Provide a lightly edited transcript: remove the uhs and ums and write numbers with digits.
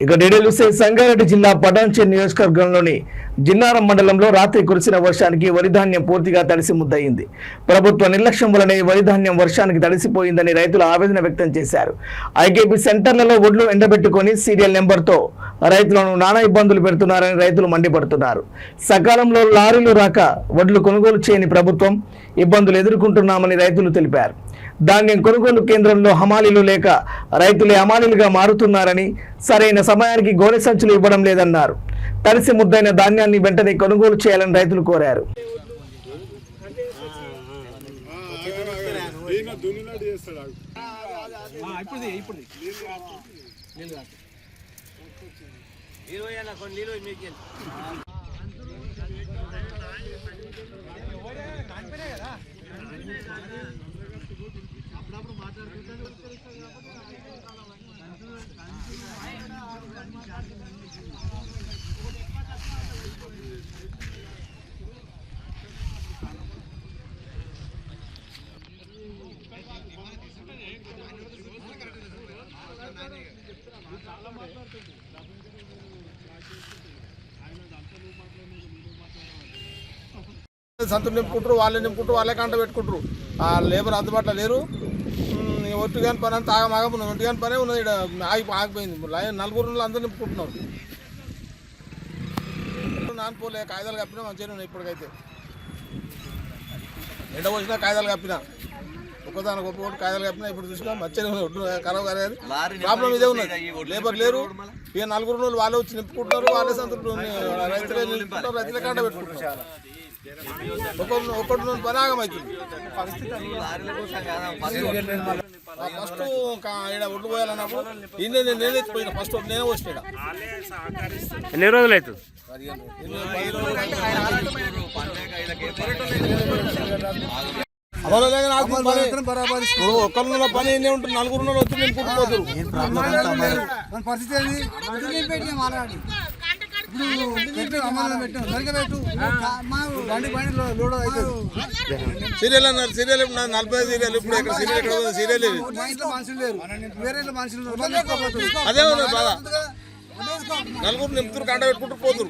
ఇక డీడీలు సంగారెడ్డి జిల్లా పటాన్చెరు నియోజకవర్గంలోని జిన్నారం మండలంలో రాత్రి కురిసిన వర్షానికి వరి ధాన్యం పూర్తిగా తడిసి ముద్దయింది. ప్రభుత్వ నిర్లక్ష్యం వల్లనే వరి ధాన్యం వర్షానికి తడిసిపోయిందని రైతులు ఆవేదన వ్యక్తం చేశారు. ఐకేపీ సెంటర్లలో వడ్లు ఎండబెట్టుకొని సీరియల్ నెంబర్తో రైతులను నానా ఇబ్బందులు పెడుతున్నారని రైతులు మండిపడుతున్నారు. సకాలంలో లారీలు రాక వడ్లు కొనుగోలు చేయని ప్రభుత్వం ఇబ్బందులు ఎదుర్కొంటున్నామని రైతులు తెలిపారు. ధాన్యం కొనుగోలు కేంద్రంలో హమాలీలు లేక రైతులే హమాలీలుగా మారుతున్నారని, సరైన సమయానికి గోనె సంచులు ఇవ్వడం లేదన్నారు. తడిసి ముద్దైన ధాన్యాన్ని వెంటనే కొనుగోలు చేయాలని రైతులు కోరారు. సంతులు నింపుకుంటారు, వాళ్ళే నింపుకుంటారు, వాళ్ళే కంట పెట్టుకుంటారు. ఆ లేబర్ అందుబాటులో లేరు. ఒట్టి కాని పని అంతా ఆగమాగం ఒట్టి కాని పనే ఉన్నది. ఇక్కడ ఆగిపోయింది. నలుగురు అందరూ నింపుకుంటున్నారు. నానిపోలే కాగితాలు కప్పినా మంచిగానే ఉన్నాయి. ఇప్పటికైతే ఎండ వచ్చినా కాగితాలు కప్పినా, ఒక్కదానికి ఒక్క కాగితాలు కప్పినా ఇప్పుడు చూసినా మంచిగానే ఉన్నాయి. ఒడ్డు ఖరాబ్ కాలేదు. ప్రాబ్లం ఇదే ఉన్నది. లేబర్ లేరు. ఇక నలుగురు వాళ్ళే వచ్చి నింపుకుంటారు. వాళ్ళే సంతులు రైతులే నింపుకుంటారు, రైతులే కంట పెట్టుకుంటారు. ఒకటి పని ఆగమవుతుంది. ఫస్ట్ ఇక్కడ ఒడ్డు పోయాలన్నప్పుడు నేనే ఎత్తిపోయినా. ఫస్ట్ నేనే వచ్చినా. ఎన్ని రోజులు అవుతుంది? ఒకళ్ళ పని ఎన్ని ఉంటుంది, నలుగురు వచ్చి నేను పుట్టుకోతారు. సీరియల్ అన్నారు. Serial 40 serial. ఇప్పుడు ఇక్కడ సీరియల్ అదే ఉన్నది బాగా. నలుగురు నింపుతారు, కంట పెట్టుకుంటూ పోతురు.